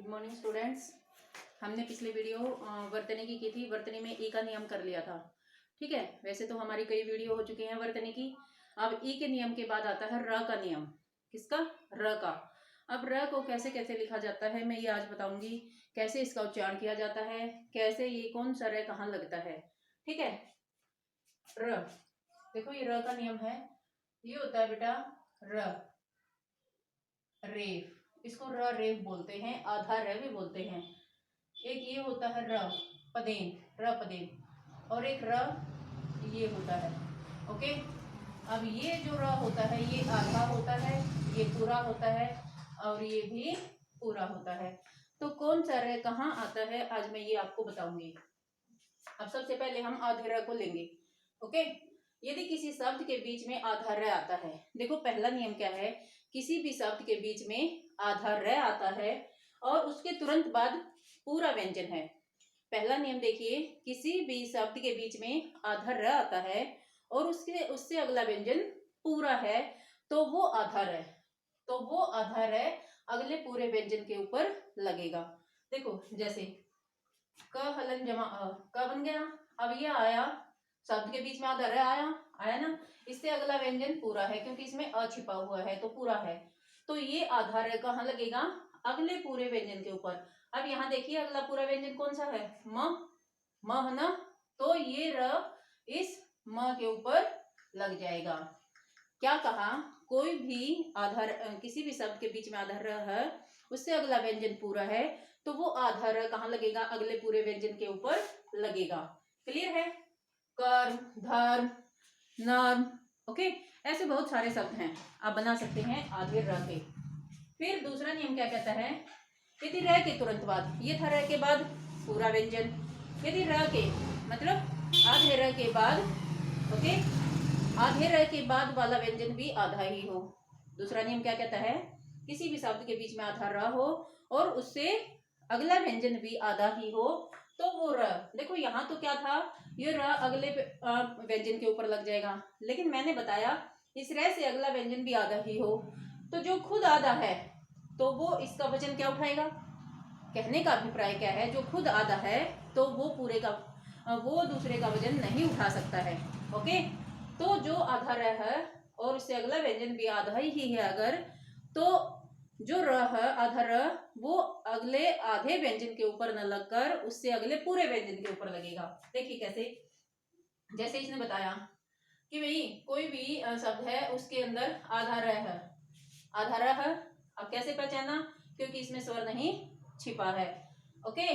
Good morning students. हमने पिछले video वर्तनी की थी। वर्तनी में ई का नियम कर लिया था। ठीक है, वैसे तो हमारी कई वीडियो हो चुके हैं वर्तनी की। अब ई के नियम के बाद आता है र का नियम। किसका? र का। अब र को कैसे कैसे लिखा जाता है मैं ये आज बताऊंगी। कैसे इसका उच्चारण किया जाता है, कैसे ये कौन सा र कहाँ लगता है। ठीक है, र देखो ये र का नियम है। ये होता है बेटा र, रेफ। इसको र रेफ बोलते हैं, आधा र भी बोलते हैं। एक ये होता है र पदेन, र पदेन, और एक र ये होता है। ओके, अब ये जो र होता है ये आधा होता है, ये पूरा होता है, और ये भी पूरा होता है। तो कौन सा र कहाँ आता है आज मैं ये आपको बताऊंगी। अब सबसे पहले हम आधे र को लेंगे। ओके, यदि किसी शब्द के बीच में आधा र आता है, देखो पहला नियम क्या है, किसी भी शब्द के बीच में आधा र आता है और उसके तुरंत बाद पूरा व्यंजन है। पहला नियम देखिए, किसी भी शब्द के बीच में आधा र आता है और उससे अगला व्यंजन पूरा है तो वो आधा र, तो वो आधा र अगले पूरे व्यंजन के ऊपर लगेगा। देखो जैसे क हलन जमा अ, क बन गया। अब ये आया, शब्द के बीच में आधा र आया ना, इससे अगला व्यंजन पूरा है क्योंकि इसमें अ छिपा हुआ है तो पूरा है। तो ये आधा र कहाँ लगेगा? अगले पूरे व्यंजन के ऊपर। अब यहाँ देखिए अगला पूरा व्यंजन कौन सा है? म है ना, तो ये र इस म के ऊपर लग जाएगा। क्या कहा? कोई भी आधार किसी भी शब्द के बीच में आधा र है, उससे अगला व्यंजन पूरा है तो वो आधा र कहाँ लगेगा? अगले पूरे व्यंजन के ऊपर लगेगा। क्लियर है? कर्म, धर्म, नर्म। ओके, ऐसे बहुत सारे शब्द हैं, आप बना सकते हैं आधे र के। फिर दूसरा नियम क्या कहता है, यदि र के तुरंत बाद, ये था र के बाद पूरा व्यंजन, यदि र के मतलब आधे र के बाद, ओके, आधे र के बाद वाला व्यंजन भी आधा ही हो। दूसरा नियम क्या कहता है, किसी भी शब्द के बीच में आधा र हो और उससे अगला व्यंजन भी आधा ही हो तो वो र। देखो यहाँ तो क्या था, ये र अगले व्यंजन के ऊपर लग जाएगा, लेकिन मैंने बताया इस र से अगला व्यंजन भी आधा ही हो तो जो खुद आधा है तो वो इसका वजन क्या उठाएगा। कहने का अभिप्राय क्या है, जो खुद आधा है तो वो पूरे का वो दूसरे का वजन नहीं उठा सकता है। ओके, तो जो आधा र है और उससे अगला व्यंजन भी आधा ही है अगर, तो जो र है आधा र वो अगले आधे व्यंजन के ऊपर न लगकर उससे अगले पूरे व्यंजन के ऊपर लगेगा। देखिए कैसे, जैसे इसने बताया कि भाई कोई भी शब्द है उसके अंदर आधा र है, आधा र है। अब कैसे पहचाना? क्योंकि इसमें स्वर नहीं छिपा है। ओके,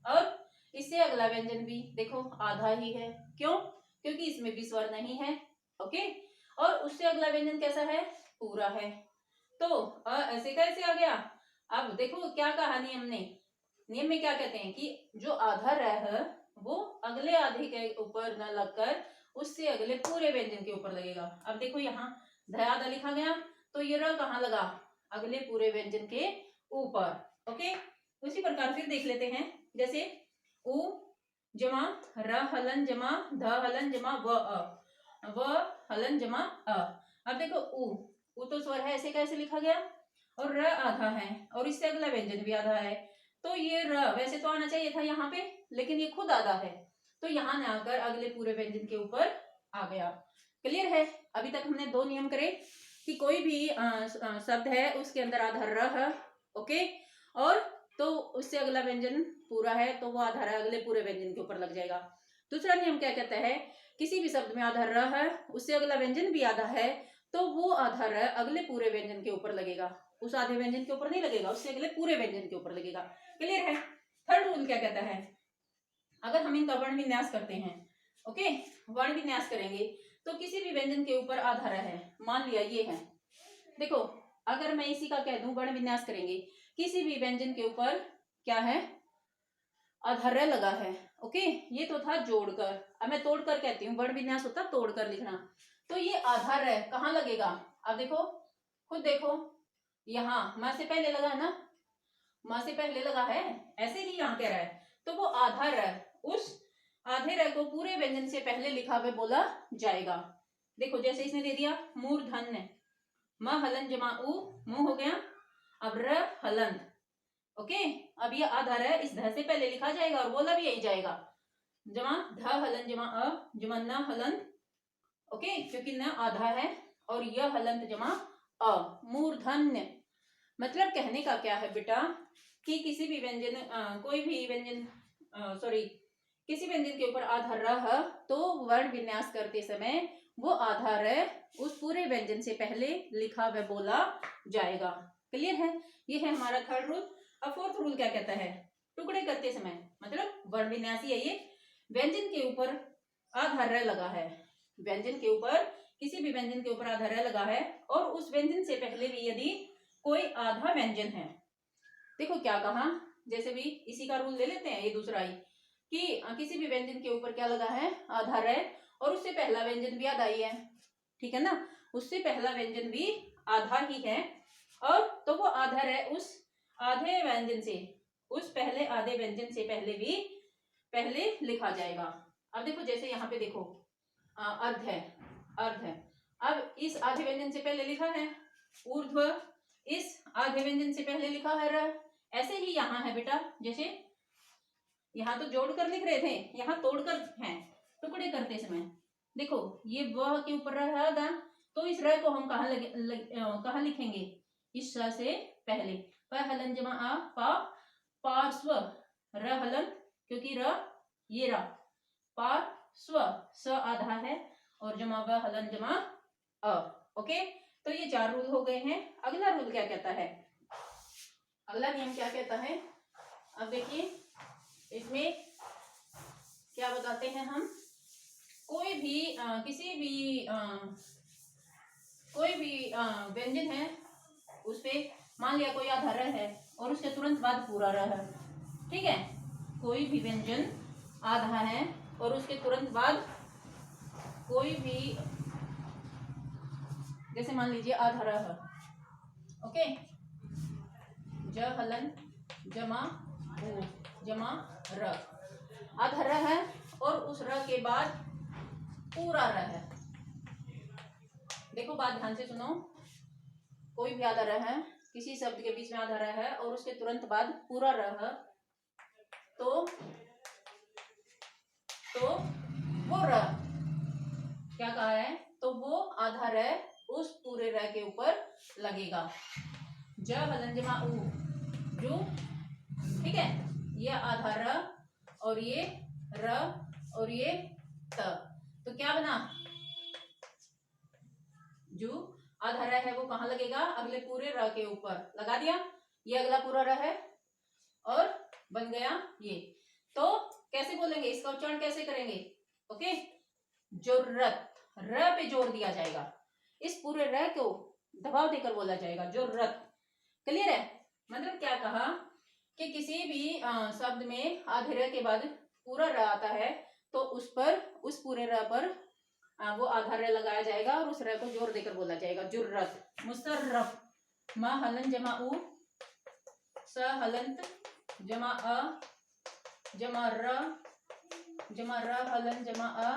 और इससे अगला व्यंजन भी देखो आधा ही है। क्यों? क्योंकि इसमें भी स्वर नहीं है। ओके, और उससे अगला व्यंजन कैसा है? पूरा है। तो ऐसे कैसे आ गया? अब देखो क्या कहा नियम ने, नियम में क्या कहते हैं कि जो आधा र है वो अगले आधे के ऊपर न लगकर उससे अगले पूरे व्यंजन के ऊपर लगेगा। अब देखो यहाँ धयादा लिखा गया तो ये र कहाँ लगा? अगले पूरे व्यंजन के ऊपर। ओके, उसी प्रकार फिर देख लेते हैं, जैसे उ जमा र हलन जमा ध हलन जमा व हलन जमा अ। अब देखो उ तो स्वर है, ऐसे कैसे लिखा गया, और र आधा है और इससे अगला व्यंजन भी आधा है तो ये र वैसे तो आना चाहिए था यहाँ पे, लेकिन ये खुद आधा है तो यहाँ न आकर अगले पूरे व्यंजन के ऊपर आ गया। क्लियर है? अभी तक हमने दो नियम करे कि कोई भी शब्द है उसके अंदर आधा र है, ओके, और तो उससे अगला व्यंजन पूरा है तो वो आधा र अगले पूरे व्यंजन के ऊपर लग जाएगा। दूसरा नियम क्या कहता है, किसी भी शब्द में आधा र है उससे अगला व्यंजन भी आधा है तो वो आधा र अगले पूरे व्यंजन के ऊपर लगेगा, उस आधे व्यंजन के ऊपर नहीं लगेगा, उससे अगले पूरे व्यंजन के ऊपर लगेगा। क्लियर है? थर्ड रूल क्या कहता है, अगर हम इनका वर्ण विन्यास करते हैं, ओके, वर्ण विन्यास करेंगे तो किसी भी व्यंजन के ऊपर आधा र है। मान लिया ये है, देखो अगर मैं इसी का कह दूं वर्ण विन्यास करेंगे, किसी भी व्यंजन के ऊपर क्या है? आधा र लगा है। ओके, ये तो था जोड़कर, अब मैं तोड़कर कहती हूँ, वर्ण विन्यास होता तोड़कर लिखना। तो ये आधा र कहाँ लगेगा? अब देखो, खुद देखो, यहाँ माँ से पहले लगा है ना, माँ से पहले लगा है, ऐसे ही यहाँ कह रहा है तो वो आधा र, उस आधे र को पूरे व्यंजन से पहले लिखा हुआ बोला जाएगा। देखो जैसे इसने दे दिया मूर्धन्य म हलन जमा उ, मुंह हो गया, अब र हलन, ओके, अब ये आधार है, इस ध से पहले लिखा जाएगा और बोला भी यही जाएगा, जमा ध हलन जमा अ जमा न हलन, ओके, क्योंकि न आधा है और यह हलंत जमा अ, मूर्धन्य। मतलब कहने का क्या है बेटा कि किसी भी व्यंजन कोई भी व्यंजन सॉरी किसी व्यंजन के ऊपर आधार रह तो वर्ण विन्यास करते समय वो आधार है उस पूरे व्यंजन से पहले लिखा व बोला जाएगा। क्लियर है? ये है हमारा थर्ड रूल। अब फोर्थ रूल क्या कहता है? टुकड़े करते समय मतलब वर्ण विन्यास ही है ये, व्यंजन के ऊपर आधार रह लगा है, व्यंजन के ऊपर किसी भी व्यंजन के ऊपर आधार रह लगा है और उस व्यंजन से पहले भी यदि कोई आधा व्यंजन है, देखो क्या कहा, जैसे भी इसी का रूल ले लेते हैं, ये दूसरा ही कि किसी भी व्यंजन के ऊपर क्या लगा है, आधार है और उससे पहला व्यंजन भी आधा ही है, ठीक है ना, उससे पहला व्यंजन भी आधा ही है और तो वो आधार है उस आधे व्यंजन से, उस पहले आधे व्यंजन से पहले भी पहले लिखा जाएगा। अब देखो जैसे यहाँ पे देखो अर्ध है, अर्ध है, अब इस आधे व्यंजन से पहले लिखा है ऊर्ध्व, इस आधे व्यंजन से पहले लिखा है र, ऐसे ही यहाँ है बेटा, जैसे यहाँ तो जोड़कर लिख रहे थे, यहाँ तोड़कर है टुकड़े करते समय। देखो ये वह के ऊपर रह दा, तो इस र को हम कहाँ लिखेंगे, इस स से पहले, प हलन जमा आ पा पार्श्व, र हलन क्योंकि र ये रा, पार्श्व स आधा है और जमा व हलन जमा अ, ओके। तो ये 4 रूल हो गए हैं। अगला रूल क्या कहता है, अगला नियम क्या कहता है, अब देखिए इसमें क्या बताते हैं हम, कोई भी किसी भी कोई भी व्यंजन है उस पे मान लिया कोई आधा र है और उसके तुरंत बाद पूरा र है, ठीक है, कोई भी व्यंजन आधा है और उसके तुरंत बाद कोई भी, जैसे मान लीजिए आधा र है, ओके, ज हलन जमा ऊ जमा र, आधा र है और उस र के बाद पूरा र है। देखो बात ध्यान से सुनो, कोई भी आधा र है, किसी शब्द के बीच में आधा र है और उसके तुरंत बाद पूरा र है, तो वो र क्या कहा है, तो वो आधा र उस पूरे र के ऊपर लगेगा। ज हलन जमा ऊ जू, ठीक है, ये आधा र और ये र और ये त, तो क्या बना, जू आधा र है वो कहाँ लगेगा, अगले पूरे र के ऊपर लगा दिया, ये अगला पूरा र है और बन गया ये। तो कैसे बोलेंगे, इसका उच्चारण कैसे करेंगे, ओके, जुर्रत, र पे जोर दिया जाएगा, इस पूरे र को दबाव देकर बोला जाएगा जुर्रत। क्लियर है? मतलब क्या कहा कि किसी भी शब्द में आधे र के बाद पूरा र आता है तो उस पर, उस पूरे र पर वो आधा र लगाया जाएगा और उस र को जोर देकर बोला जाएगा जुर्रत। मुसर्रफ, म हलन जमा उ, स हलंत जमा अ जमा र हलन जमा अ,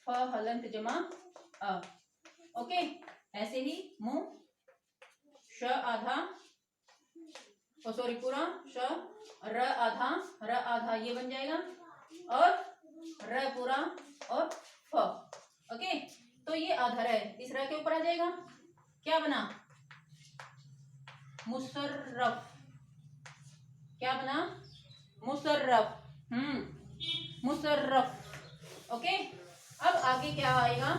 फ हलंत जमा अ, ओके। ऐसे ही मुंह, श आधा, ओ सॉरी पूरा, श र आधा ये बन जाएगा और र पूरा और फ, ओके। तो ये आधा र इस र के ऊपर आ जाएगा, क्या बना, मुसर्रफ, क्या बना, मुसर्रफ, मुसर्रफ, ओके। अब आगे क्या आएगा,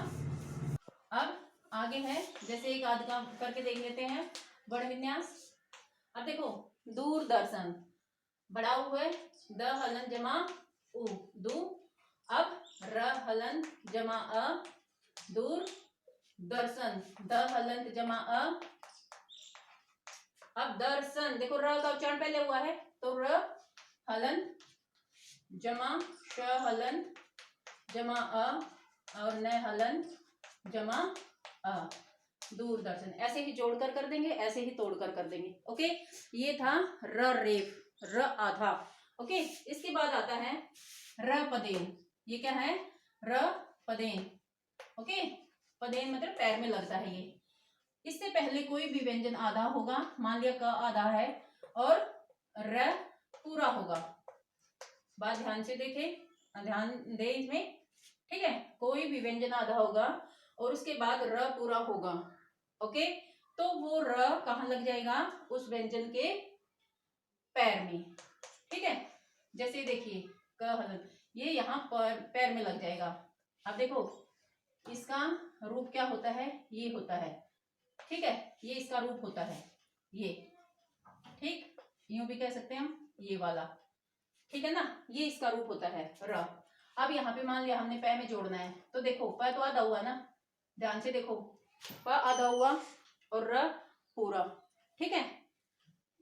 अब आगे है, जैसे एक आध काम करके देख लेते हैं वर्ण विन्यास। अब देखो दूरदर्शन, बड़ा हुआ है, द हलन जमा उ दू, अब र हलन जमा अ दूर दर्शन, द हलन जमा अ, अब दर्शन, देखो र का उच्चारण पहले हुआ है तो र हलन जमा श हलन जमा अ और न हलन जमा अ, दूरदर्शन। ऐसे ही जोड़कर कर देंगे, ऐसे ही तोड़कर कर देंगे, ओके। ये था र रेफ, र आधा, ओके। इसके बाद आता है र पदेन, ये क्या है, र पदेन, ओके। पदेन मतलब पैर में लगता है ये, इससे पहले कोई भी व्यंजन आधा होगा, मान लिया क आधा है और र पूरा होगा। बात ध्यान से देखें, ध्यान दे इसमें, ठीक है। कोई भी व्यंजन आधा होगा और उसके बाद र पूरा होगा, ओके, तो वो र कहाँ लग जाएगा, उस व्यंजन के पैर में, ठीक है। जैसे देखिए क हलन, ये यहाँ पर पैर में लग जाएगा। अब देखो इसका रूप क्या होता है, ये होता है, ठीक है, ये इसका रूप होता है, ये, ठीक, यूं भी कह सकते हैं हम, ये वाला, ठीक है ना, ये इसका रूप होता है र। अब यहाँ पे मान लिया हमने पै में जोड़ना है, तो देखो प तो आधा हुआ ना, ध्यान से देखो, प आधा हुआ और र पूरा, ठीक है,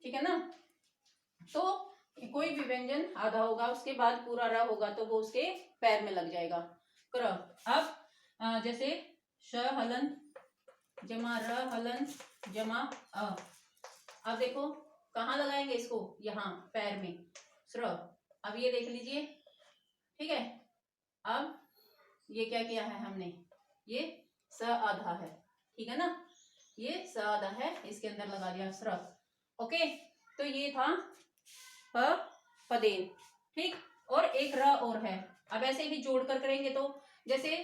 ठीक है ना। तो कोई भी व्यंजन आधा होगा उसके बाद पूरा र होगा तो वो उसके पैर में लग जाएगा, क्र। अब जैसे श हलन जमा र हलन जमा अ, अब देखो कहाँ लगाएंगे इसको, यहाँ पैर में, स्र। अब ये देख लीजिए, ठीक है। अब ये क्या किया है हमने, ये स आधा है, ठीक है ना, ये स आधा है, इसके अंदर लगा दिया स्र, ओके। तो ये था प पदेन, ठीक। और एक र और है, अब ऐसे ही जोड़ कर करेंगे तो जैसे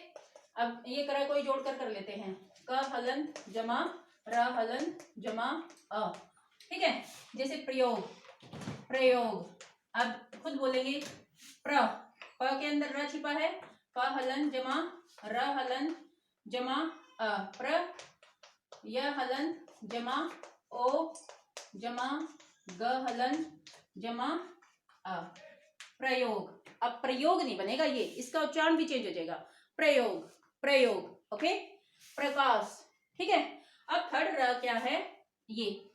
अब ये करा कोई जोड़ कर लेते हैं, क हलन जमा र हलन जमा अ, ठीक है। जैसे प्रयोग, प्रयोग, अब खुद बोलेंगे प्र, प के अंदर र छिपा है, प हलन जमा र हलन जमा अ, प्र, य हलन जमा ओ जमा ग हलन जमा अ, प्रयोग। अब प्रयोग नहीं बनेगा, ये इसका उच्चारण भी चेंज हो जाएगा, प्रयोग, प्रयोग, ओके। प्रकाश, ठीक है। अब थर्ड र क्या है, ये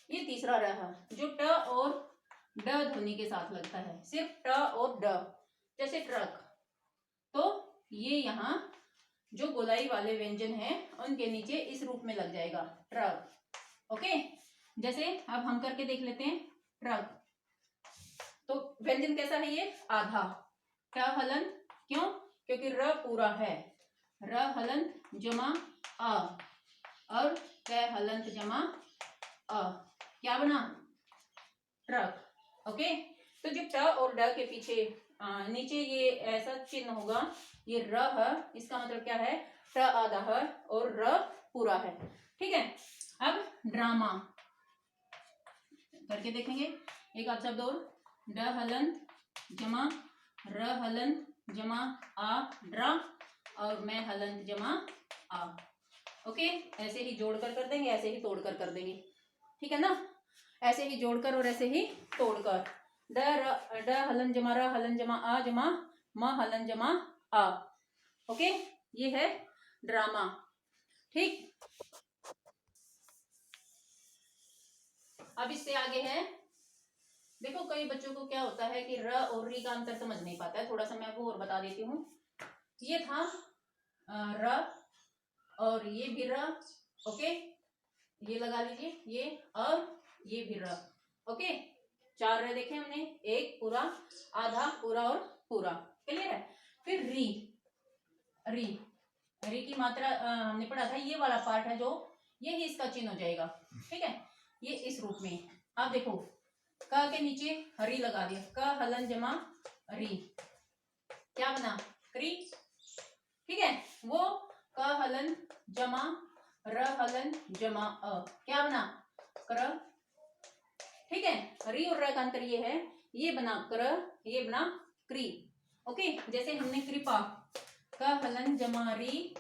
तीसरा र है जो ट और ड ध्वनि के साथ लगता है, सिर्फ ट और ड, जैसे ट्रक। तो ये यहाँ जो गोलाई वाले व्यंजन हैं उनके नीचे इस रूप में लग जाएगा, ट्रक, ओके। जैसे अब हम करके देख लेते हैं, ट्रक, तो व्यंजन कैसा है ये, आधा, ट हलन, क्यों, क्योंकि र पूरा है, र हलन जमा अ, और ट हलंत जमा अ, क्या बना, ट्रक, ओके। तो जब ट और ड के पीछे नीचे ये ऐसा चिन्ह होगा, ये र है, इसका मतलब क्या है, ट आधा है और र पूरा है, ठीक है। अब ड्रामा करके देखेंगे, एक आध शब्द और, ड हलन जमा र हलन जमा आ ड्रा, और मैं हलन जमा आ, ओके। ऐसे ही जोड़कर कर देंगे, ऐसे ही तोड़कर कर देंगे, ठीक है ना, ऐसे ही जोड़कर और ऐसे ही तोड़कर, ड हलन जमा र हलन जमा आ जमा म हलन जमा आ, ओके। ये है ड्रामा, ठीक। अब इससे आगे है, देखो कई बच्चों को क्या होता है कि र और री का अंतर समझ नहीं पाता है, थोड़ा सा मैं आपको और बता देती हूँ। ये था र और ये भी र, ओके, ये लगा लीजिए, ये और ये भी र, ओके। चार र देखे हमने, एक पूरा, आधा, पूरा और पूरा, क्लियर है। फिर री, री, री की मात्रा हमने पढ़ा था, ये वाला पार्ट है जो, ये ही इसका चिन्ह हो जाएगा, ठीक है, ये इस रूप में। अब देखो क के नीचे हरी लगा दिया, क हलन जमा री, क्या बना, क्री, ठीक है। वो क हलन जमा र हलन जमा अ, क्या बना, क्र, ठीक है। री और र का अंतर ये है, ये बना क्र, ये बना क्री, ओके। जैसे हमने कृपा, क हलन जमा री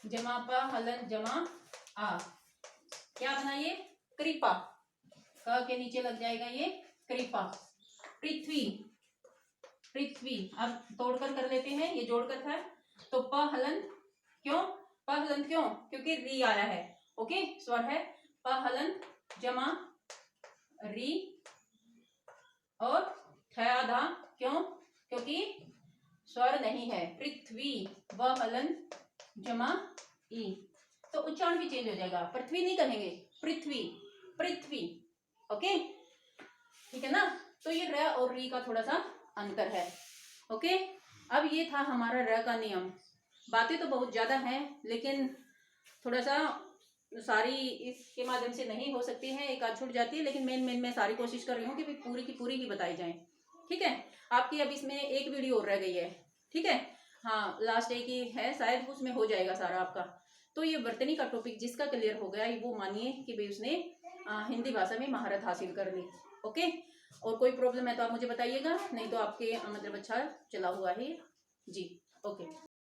जमा प हलन जमा आ, क्या बना ये, कृपा, क के नीचे लग जाएगा ये कृपा। पृथ्वी, पृथ्वी, अब तोड़कर कर लेते हैं, ये जोड़कर था, तो प हलन, क्यों, प हलन क्यों, क्योंकि री आया है, ओके, स्वर है, प हलन जमा री और थ आधा, क्यों, क्योंकि स्वर नहीं है, पृथ्वी, व हलन जमा ई, तो उच्चारण भी चेंज हो जाएगा, पृथ्वी नहीं कहेंगे, पृथ्वी, पृथ्वी, ओके, ठीक है ना। तो ये र और री का थोड़ा सा अंतर है, ओके। अब ये था हमारा र का नियम, बातें तो बहुत ज्यादा हैं लेकिन थोड़ा सा सारी इसके माध्यम से नहीं हो सकती है, एक आध छूट जाती है, लेकिन मेन मैं सारी कोशिश कर रही हूँ कि भी पूरी की पूरी ही बताई जाए। ठीक है, आपकी अब इसमें एक वीडियो और रह गई है। ठीक है, हाँ लास्ट एक ही है शायद, उसमें हो जाएगा सारा आपका। तो ये वर्तनी का टॉपिक जिसका क्लियर हो गया वो मानिए कि भाई उसने हिंदी भाषा में महारत हासिल कर ली। ओके, और कोई प्रॉब्लम है तो आप मुझे बताइएगा, नहीं तो आपके मतलब अच्छा चला हुआ है जी। ओके।